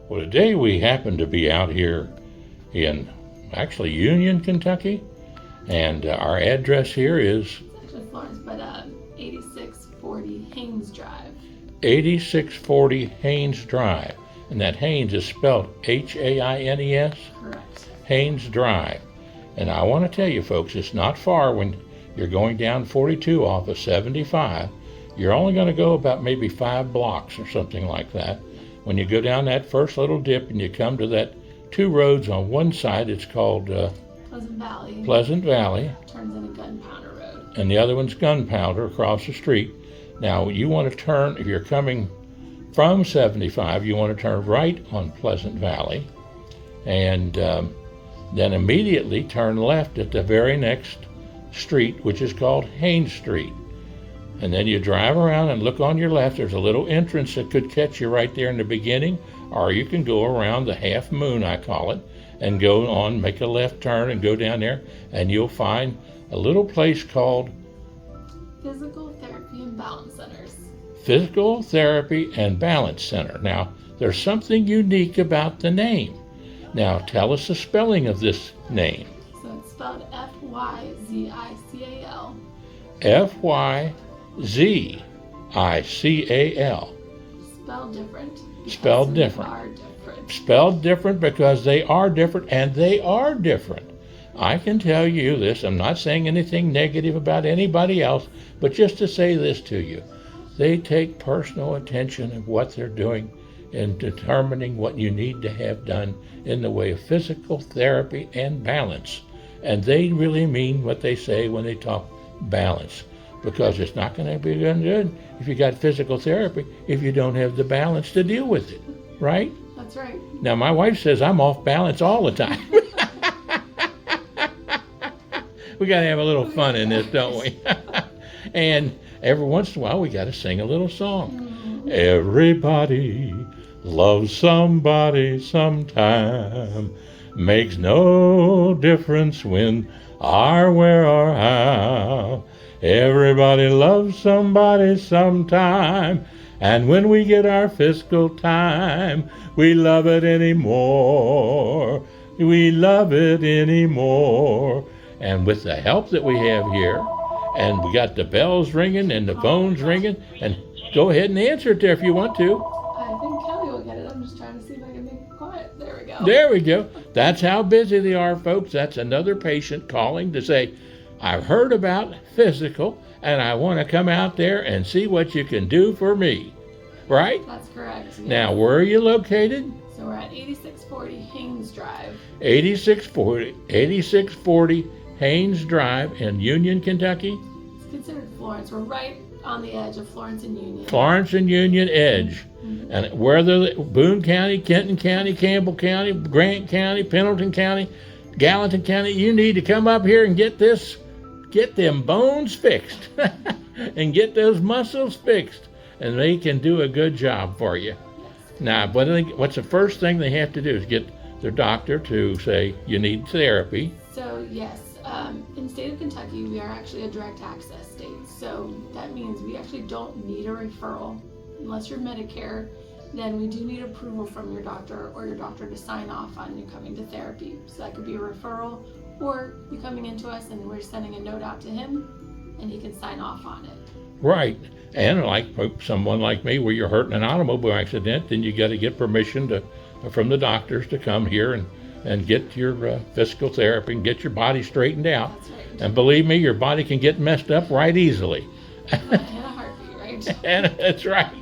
Well, today we happen to be out here in actually Union, Kentucky, and our address here is It's actually Florence, but 8640 Haynes Drive. 8640 Haynes Drive, and that Haynes is spelled Haines. Correct. Haynes Drive. And I want to tell you folks, it's not far when you're going down 42 off of 75. You're only going to go about maybe 5 blocks or something like that. When you go down that first little dip and you come to that 2 roads on one side, it's called Pleasant Valley. Turns into Gunpowder Road. And the other one's Gunpowder across the street. Now you want to turn, if you're coming from 75, you want to turn right on Pleasant Valley, and then immediately turn left at the very next street, which is called Haynes Street. And then you drive around and look on your left. There's a little entrance that could catch you right there in the beginning, or you can go around the half moon, I call it, and go on, make a left turn and go down there, and you'll find a little place called Physical Therapy and Balance Centers. Physical Therapy and Balance Center. Now, there's something unique about the name. Now, tell us the spelling of this name. So it's spelled FYZICAL. FYZICAL. Spelled different. Spelled different. Spelled different because they are different, and they are different. I can tell you this, I'm not saying anything negative about anybody else, but just to say this to you. They take personal attention of what they're doing in determining what you need to have done in the way of physical therapy and balance. And they really mean what they say when they talk balance, because it's not going to be good if you got physical therapy if you don't have the balance to deal with it, right? That's right. Now, my wife says I'm off balance all the time. We got to have a little fun in this, don't we? And every once in a while, we got to sing a little song. Everybody loves somebody sometime. Makes no difference when or where or how. Everybody loves somebody sometime. And when we get our fiscal time, we love it anymore. We love it anymore. And with the help that we have here, and we got the bells ringing and the phones ringing, and go ahead and answer it there if you want to. I think Kelly will get it. I'm just trying to see if I can make it quiet. There we go. There we go. That's how busy they are, folks. That's another patient calling to say, I've heard about physical, and I want to come out there and see what you can do for me. Right? That's correct. Yes. Now, where are you located? So we're at 8640 Haynes Drive. 8640 Haynes Drive in Union, Kentucky. It's considered Florence. We're right on the edge of Florence and Union. Florence and Union edge. Mm-hmm. And whether Boone County, Kenton County, Campbell County, Grant County, Pendleton County, Gallatin County, you need to come up here and get them bones fixed and get those muscles fixed, and they can do a good job for you. Yes. Now, what's the first thing they have to do is get their doctor to say you need therapy. So yes, in the state of Kentucky, we are actually a direct access state. So that means we actually don't need a referral. Unless you're Medicare, then we do need approval from your doctor or your doctor to sign off on you coming to therapy. So that could be a referral, or you coming into us and we're sending a note out to him and he can sign off on it. Right. And like someone like me, where you're hurt in an automobile accident, then you got to get permission from the doctors to come here and get your physical therapy and get your body straightened out. That's right. And believe me, your body can get messed up right easily. In a heartbeat, right? And that's right.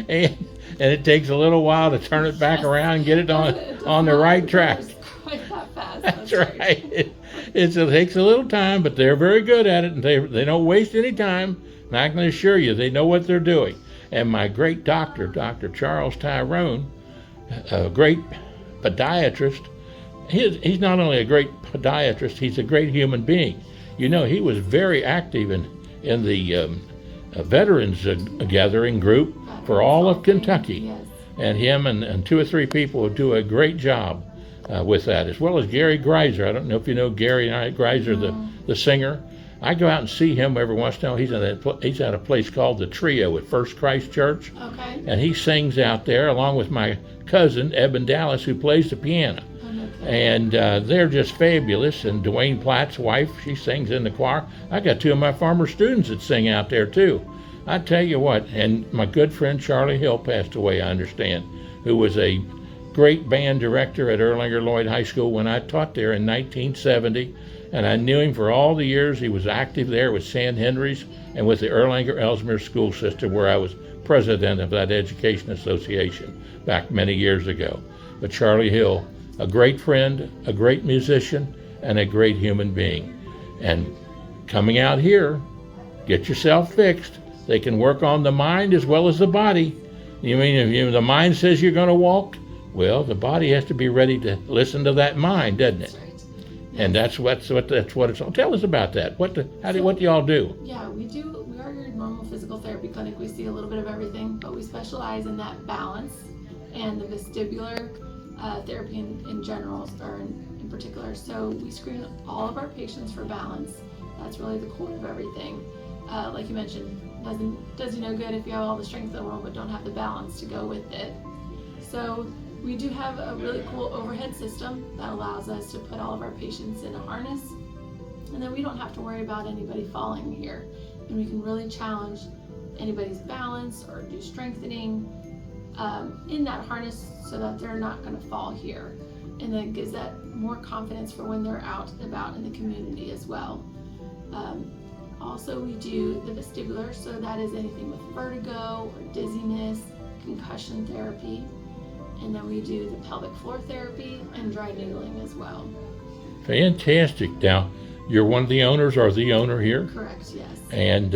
And it takes a little while to turn it back around and get it on the right track. Quite that fast. That's right. It takes a little time, but they're very good at it, and they don't waste any time. And I can assure you, they know what they're doing. And my great doctor, Dr. Charles Tyrone, a great podiatrist, he's not only a great podiatrist, he's a great human being. You know, he was very active in the veterans gathering group for all of Kentucky. Yes. And him and 2 or 3 people would do a great job with that, as well as Gary Greiser. I don't know if you know Gary Greiser, the singer. I go out and see him every once in a while. He's at a place called the Trio at First Christ Church. Okay. And he sings out there along with my cousin, Eben Dallas, who plays the piano. Okay. And they're just fabulous. And Dwayne Platt's wife, she sings in the choir. I got 2 of my former students that sing out there too. I tell you what, and my good friend Charlie Hill passed away, I understand, who was a great band director at Erlanger Lloyd High School when I taught there in 1970. And I knew him for all the years he was active there with San Henry's and with the Erlanger Ellesmere School System, where I was president of that education association back many years ago. But Charlie Hill, a great friend, a great musician, and a great human being. And coming out here, get yourself fixed. They can work on the mind as well as the body. You mean if the mind says you're going to walk, well, the body has to be ready to listen to that mind, doesn't it? That's right. And that's what it's all. Tell us about that. What do y'all do? Yeah, we are your normal physical therapy clinic. We see a little bit of everything, but we specialize in that balance and the vestibular therapy in general, or in particular. So we screen all of our patients for balance. That's really the core of everything. Like you mentioned, does you no good if you have all the strength in the world but don't have the balance to go with it. So we do have a really cool overhead system that allows us to put all of our patients in a harness, and then we don't have to worry about anybody falling here. And we can really challenge anybody's balance or do strengthening in that harness so that they're not going to fall here. And then it gives that more confidence for when they're out and about in the community as well. Also, we do the vestibular, so that is anything with vertigo or dizziness, concussion therapy. And then we do the pelvic floor therapy and dry needling as well. Fantastic. Now, you're one of the owners or the owner here? Correct, yes. And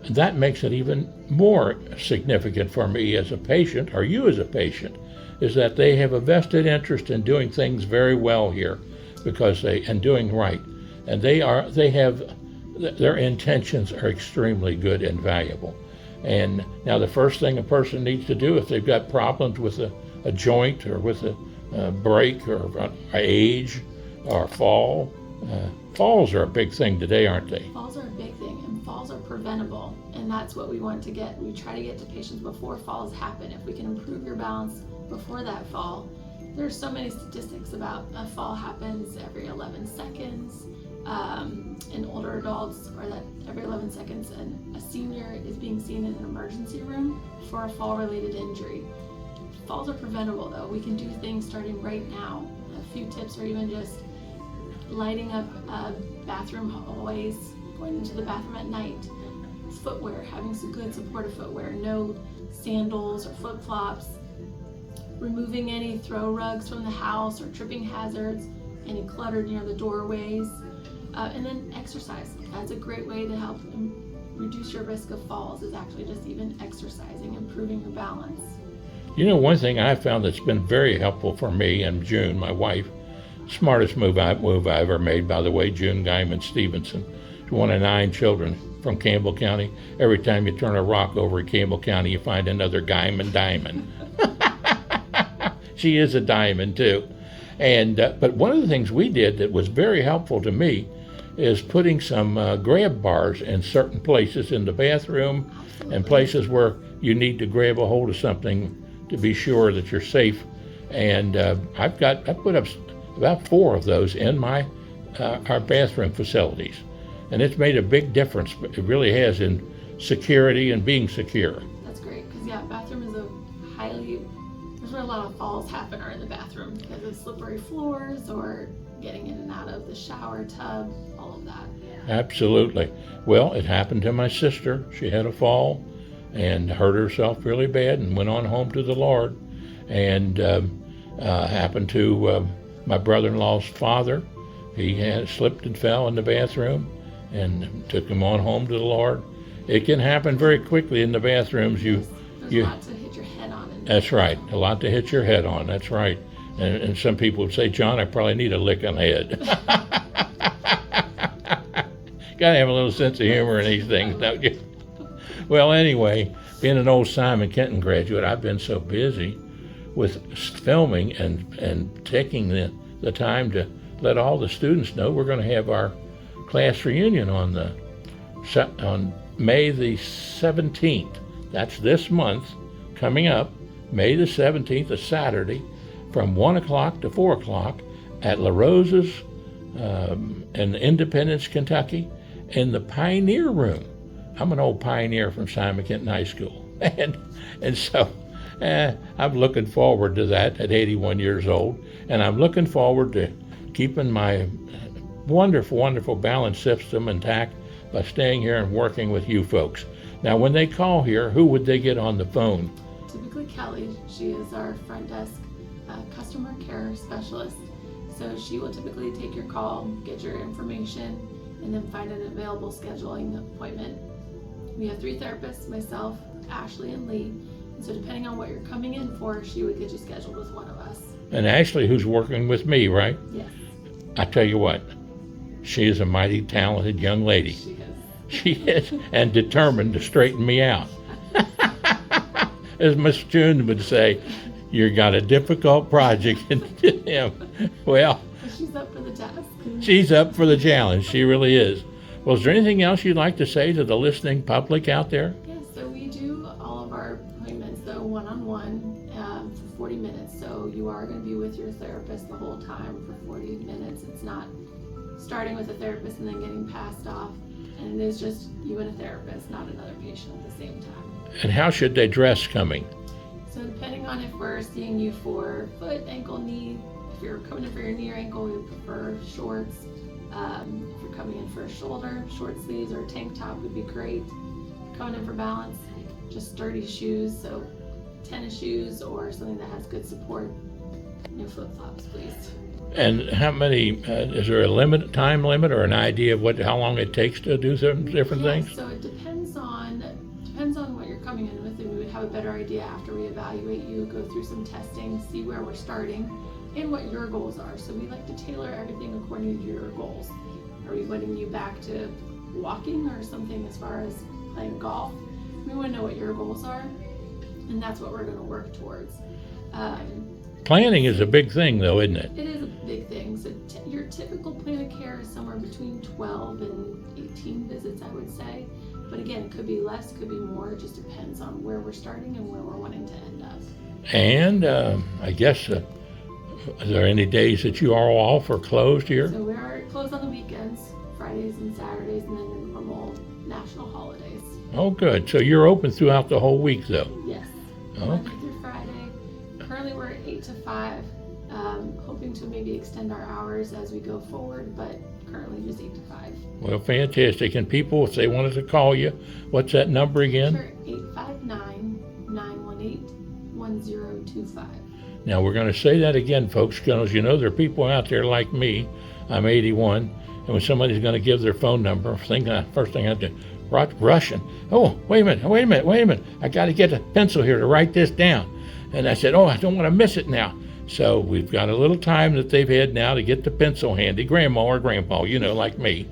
that makes it even more significant for me as a patient, or you as a patient, is that they have a vested interest in doing things very well here and doing right. And their intentions are extremely good and valuable. And now the first thing a person needs to do if they've got problems with a joint or with a break or age or fall, falls are a big thing today, aren't they? Falls are a big thing, and falls are preventable, and that's what we want to get. We try to get to patients before falls happen. If we can improve your balance before that fall. There's so many statistics about a fall happens every 11 seconds. In older adults, or that every 11 seconds a senior is being seen in an emergency room for a fall-related injury. Falls are preventable though. We can do things starting right now. A few tips are even just lighting up bathroom hallways, going into the bathroom at night, footwear, having some good supportive footwear, no sandals or flip-flops, removing any throw rugs from the house or tripping hazards, any clutter near the doorways. And then exercise. That's a great way to help reduce your risk of falls, is actually just even exercising, improving your balance. You know, one thing I found that's been very helpful for me and June, my wife, smartest move I've ever made, by the way, June Guyman Stephenson. She's one of 9 children from Campbell County. Every time you turn a rock over in Campbell County, you find another Guyman diamond. She is a diamond too. And but one of the things we did that was very helpful to me is putting some grab bars in certain places in the bathroom. Absolutely. And places where you need to grab a hold of something to be sure that you're safe. And I put up about 4 of those in our bathroom facilities, and it's made a big difference. It really has in security and being secure. That's great, because bathroom is there's where a lot of falls happen, are in the bathroom because of slippery floors or getting in and out of the shower tub, all of that. Absolutely. Well, it happened to my sister. She had a fall and hurt herself really bad and went on home to the Lord. And happened to my brother-in-law's father. He had slipped and fell in the bathroom and took him on home to the Lord. It can happen very quickly in the bathrooms. There's a lot to hit your head on. That's right. A lot to hit your head on. That's right. And some people would say, John, I probably need a lick on the head. Got to have a little sense of humor in these things, don't you? Well, anyway, being an old Simon Kenton graduate, I've been so busy with filming and taking the time to let all the students know we're going to have our class reunion on May the 17th. That's this month coming up, May the 17th, a Saturday, from 1 o'clock to 4 o'clock at La Rosa's in Independence, Kentucky, in the Pioneer Room. I'm an old pioneer from Simon Kenton High School, and so I'm looking forward to that at 81 years old, and I'm looking forward to keeping my wonderful, wonderful balance system intact by staying here and working with you folks. Now, when they call here, who would they get on the phone? Typically Kelly. She is our front desk customer care specialist. So she will typically take your call, get your information, and then find an available scheduling appointment. We have 3 therapists, myself, Ashley, and Lee. And so depending on what you're coming in for, she would get you scheduled with one of us. And Ashley, who's working with me, right? Yes. I tell you what, she is a mighty talented young lady. She is. She is, and determined to straighten me out. As Miss June would say, you got a difficult project in him. Well, she's up for the task. She's up for the challenge. She really is. Well, is there anything else you'd like to say to the listening public out there? Yes, so we do all of our appointments, though, one-on-one for 40 minutes. So you are going to be with your therapist the whole time for 40 minutes. It's not starting with a therapist and then getting passed off. And it is just you and a therapist, not another patient at the same time. And how should they dress coming? So depending on if we're seeing you for foot, ankle, knee, if you're coming in for your knee or ankle, we prefer shorts. If you're coming in for a shoulder, short sleeves or a tank top would be great. If you're coming in for balance, just sturdy shoes, so tennis shoes or something that has good support. No flip-flops, please. And how many, is there a time limit or an idea of how long it takes to do some different things? So it depends on what you're coming in with, and we would have a better idea after we evaluate you, go through some testing, see where we're starting, and what your goals are. So we like to tailor everything according to your goals. Are we wanting you back to walking or something as far as playing golf? We want to know what your goals are, and that's what we're going to work towards. Planning is a big thing, though, isn't it? It is a big thing. So your typical plan of care is somewhere between 12 and 18 visits, I would say. But again, it could be less, could be more. It just depends on where we're starting and where we're wanting to end up. And I guess, are there any days that you are off or closed here? So we are closed on the weekends, Fridays and Saturdays, and then the normal national holidays. Oh, good. So you're open throughout the whole week, though? Yes. Okay. Monday through Friday. Currently we're at 8 to 5, hoping to maybe extend our hours as we go forward, but currently just 8 to 5. Well, fantastic. And people, if they wanted to call you, what's that number again? Sure, 859-918-1025. Now, we're going to say that again, folks, because you know there are people out there like me. I'm 81, and when somebody's going to give their phone number, first thing I have to rushing. Oh, wait a minute. I got to get a pencil here to write this down. And I said, I don't want to miss it now. So we've got a little time that they've had now to get the pencil handy. Grandma or grandpa, like me.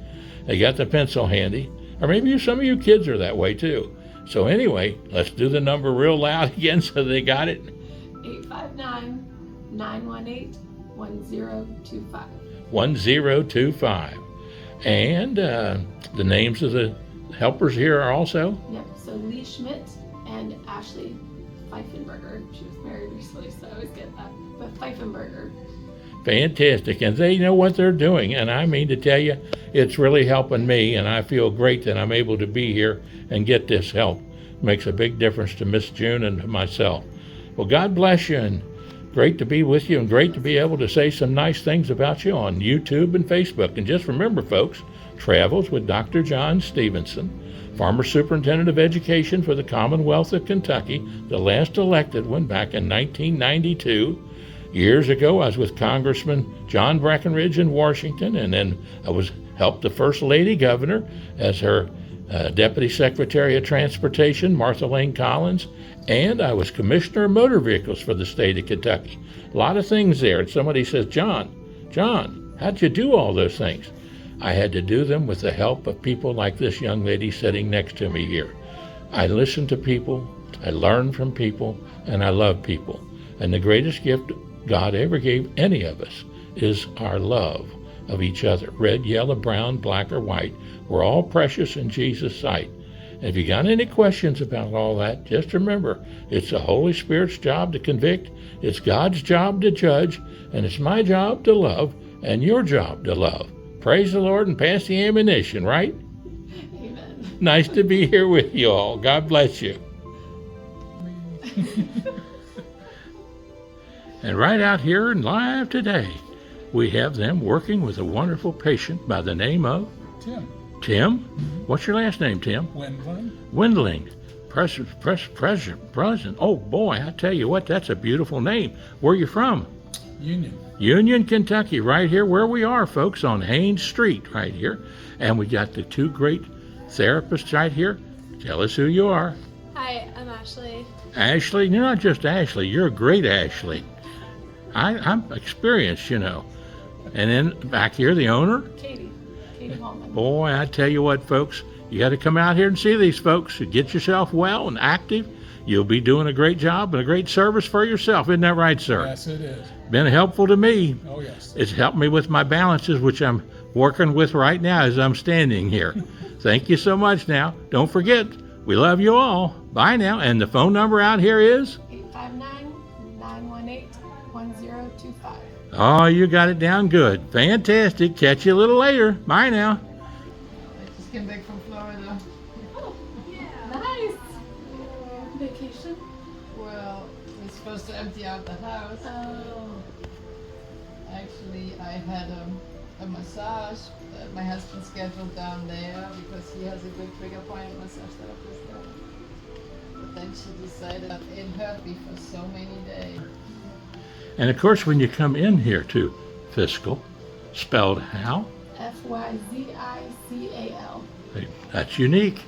They got the pencil handy. Or maybe some of you kids are that way too. So anyway, let's do the number real loud again so they got it. 859-918-1025. 1025. And the names of the helpers here are also? Yep, so Lee Schmidt and Ashley Pfeifenberger. She was married recently, so I always get that. But Pfeifenberger. Fantastic. And they know what they're doing. And I mean to tell you, it's really helping me. And I feel great that I'm able to be here and get this help. It makes a big difference to Miss June and to myself. Well, God bless you. And great to be with you. And great to be able to say some nice things about you on YouTube and Facebook. And just remember, folks, Travels with Dr. John Stephenson, former Superintendent of Education for the Commonwealth of Kentucky, the last elected one back in 1992. Years ago, I was with Congressman John Breckinridge in Washington, and then I helped the First Lady Governor as her Deputy Secretary of Transportation, Martha Lane Collins, and I was Commissioner of Motor Vehicles for the state of Kentucky. A lot of things there. And somebody says, John, how'd you do all those things? I had to do them with the help of people like this young lady sitting next to me here. I listen to people, I learn from people, and I love people. And the greatest gift God ever gave any of us is our love of each other. Red, yellow, brown, black, or white. We're all precious in Jesus' sight. And if you got any questions about all that, just remember, it's the Holy Spirit's job to convict, it's God's job to judge, and it's my job to love, and your job to love. Praise the Lord and pass the ammunition, right? Amen. Nice to be here with you all. God bless you. And right out here and live today, we have them working with a wonderful patient by the name of Tim. Tim? What's your last name, Tim? Wendling. Wendling. President. Oh boy, I tell you what, that's a beautiful name. Where are you from? Union. Union, Kentucky, right here where we are, folks, on Haynes Street, right here. And we got the two great therapists right here. Tell us who you are. Hi, I'm Ashley. Ashley, you're not just Ashley, you're a great Ashley. I'm experienced, you know. And then back here, the owner. Katie Hollmann. Boy, I tell you what, folks, you got to come out here and see these folks. Get yourself well and active. You'll be doing a great job and a great service for yourself. Isn't that right, sir? Yes, it is. Been helpful to me. Oh, yes. It's helped me with my balances, which I'm working with right now as I'm standing here. Thank you so much now. Don't forget, we love you all. Bye now. And the phone number out here is? 859-918-1025. Oh, you got it down good. Fantastic. Catch you a little later. Bye now. I just came back from Florida. Oh, nice. Vacation? Well, we're supposed to empty out the house. Oh. Actually, I had a massage that my husband scheduled down there because he has a good trigger point massage therapist there. But then she decided that it hurt me for so many days. And of course, when you come in here to FYZICAL, spelled how? FYZICAL. That's unique.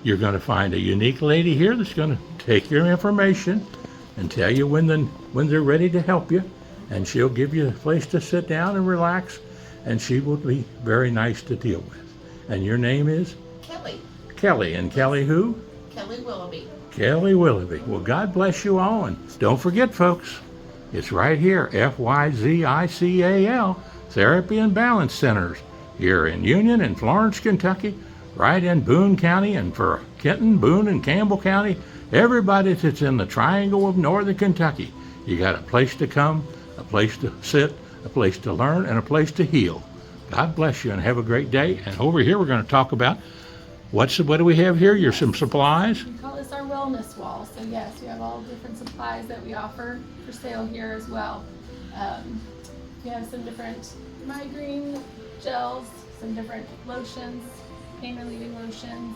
You're going to find a unique lady here that's going to take your information and tell you when they're ready to help you. And she'll give you a place to sit down and relax. And she will be very nice to deal with. And your name is? Kelly. Kelly. And Kelly who? Kelly Willoughby. Kelly Willoughby. Well, God bless you all. And don't forget, folks, it's right here, FYZICAL, Therapy and Balance Centers, here in Union and Florence, Kentucky, right in Boone County, and for Kenton, Boone, and Campbell County, everybody that's in the triangle of northern Kentucky. You got a place to come, a place to sit, a place to learn, and a place to heal. God bless you and have a great day. And over here we're going to talk about what do we have here? Here's some supplies. We call this our wellness wall. So yes, we have all different supplies that we offer for sale here as well. We have some different migraine gels, some different lotions, pain relieving lotions,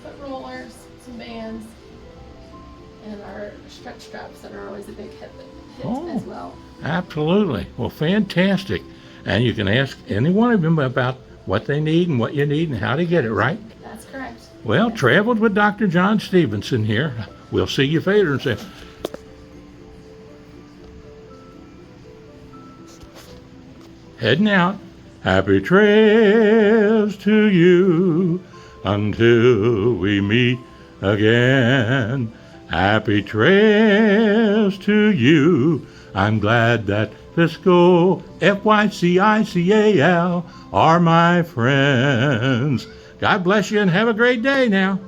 foot rollers, some bands, and our stretch straps that are always a big hit as well. Absolutely. Well, fantastic. And you can ask any one of them about what they need and what you need and how to get it, right? That's correct. Well, Yes. traveled with Dr. John Stephenson here. We'll see you later and say, heading out. Happy trails to you until we meet again. Happy trails to you. I'm glad that FYZICAL, FYZICAL are my friends. God bless you and have a great day now.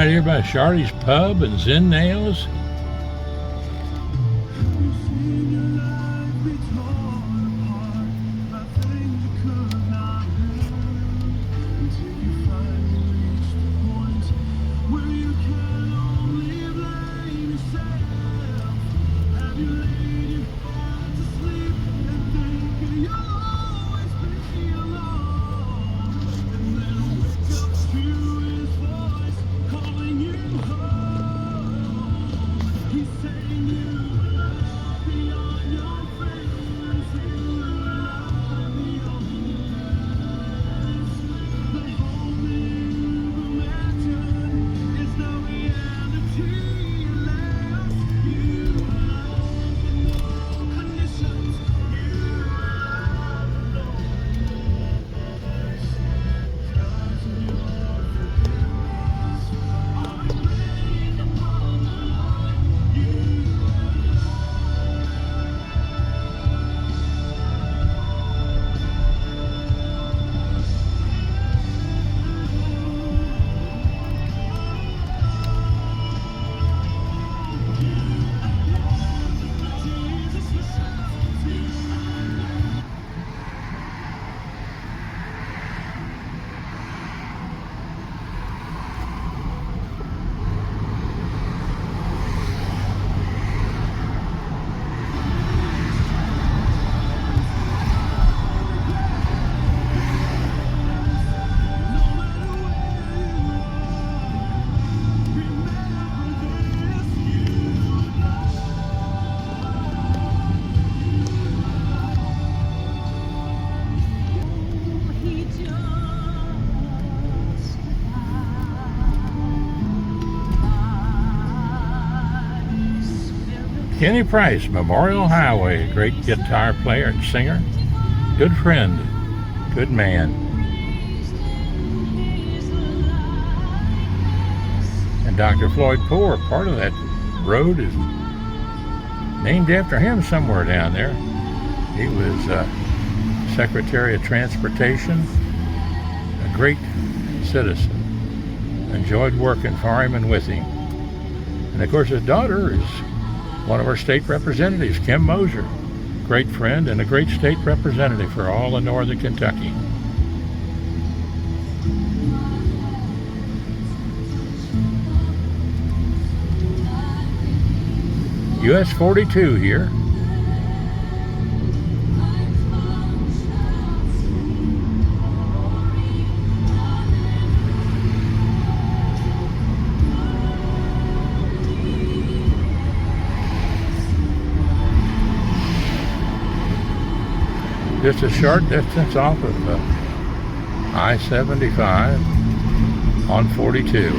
right here by Shardy's Pub and Zen Nails. Kenny Price, Memorial Highway, great guitar player and singer, good friend, good man. And Dr. Floyd Poore, part of that road is named after him somewhere down there. He was Secretary of Transportation, a great citizen. Enjoyed working for him and with him. And of course his daughter is one of our state representatives, Kim Moser. Great friend and a great state representative for all of northern Kentucky. US 42 here. Just a short distance off of I-75 on 42.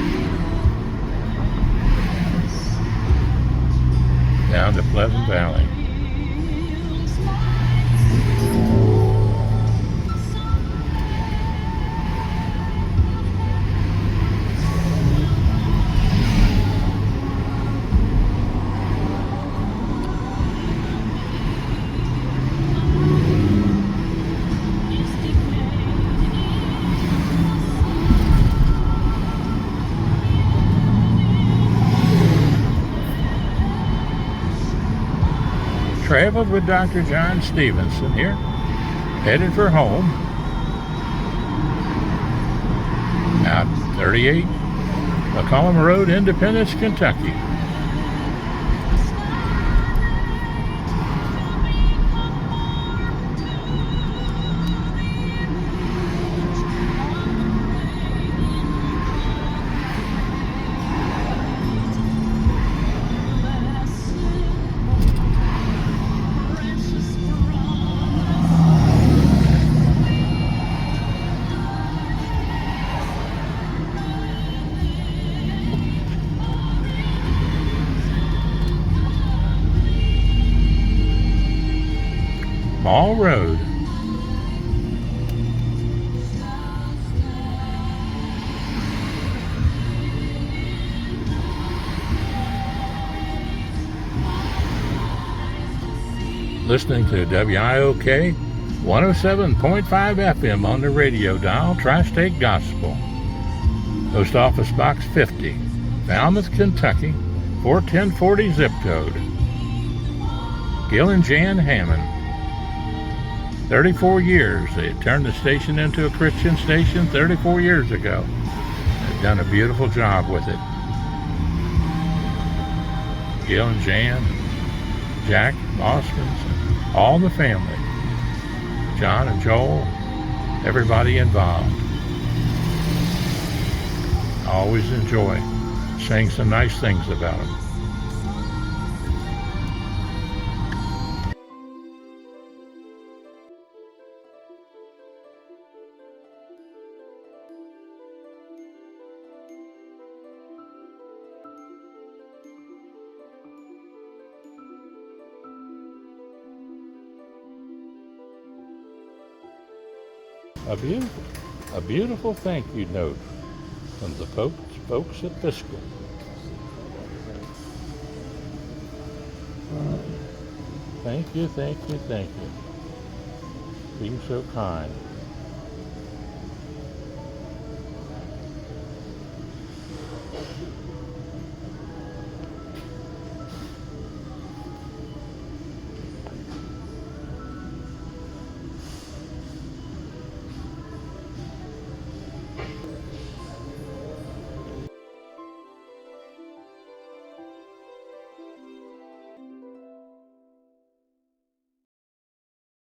Down to Pleasant Valley. Traveled with Dr. John Stephenson here, headed for home. Out 38, McCollum Road, Independence, Kentucky. Mall Road. Listening to WIOK 107.5 FM on the radio dial, Tri-State Gospel. Post Office Box 50. Falmouth, Kentucky, 41040 zip code. Gil and Jan Hammond. 34 years. They turned the station into a Christian station 34 years ago. They've done a beautiful job with it. Gil and Jan, Jack, Osmonds, all the family. John and Joel, everybody involved. I always enjoy saying some nice things about them. A beautiful thank you note from the folks at Fiscal. Thank you, thank you, thank you. Being so kind.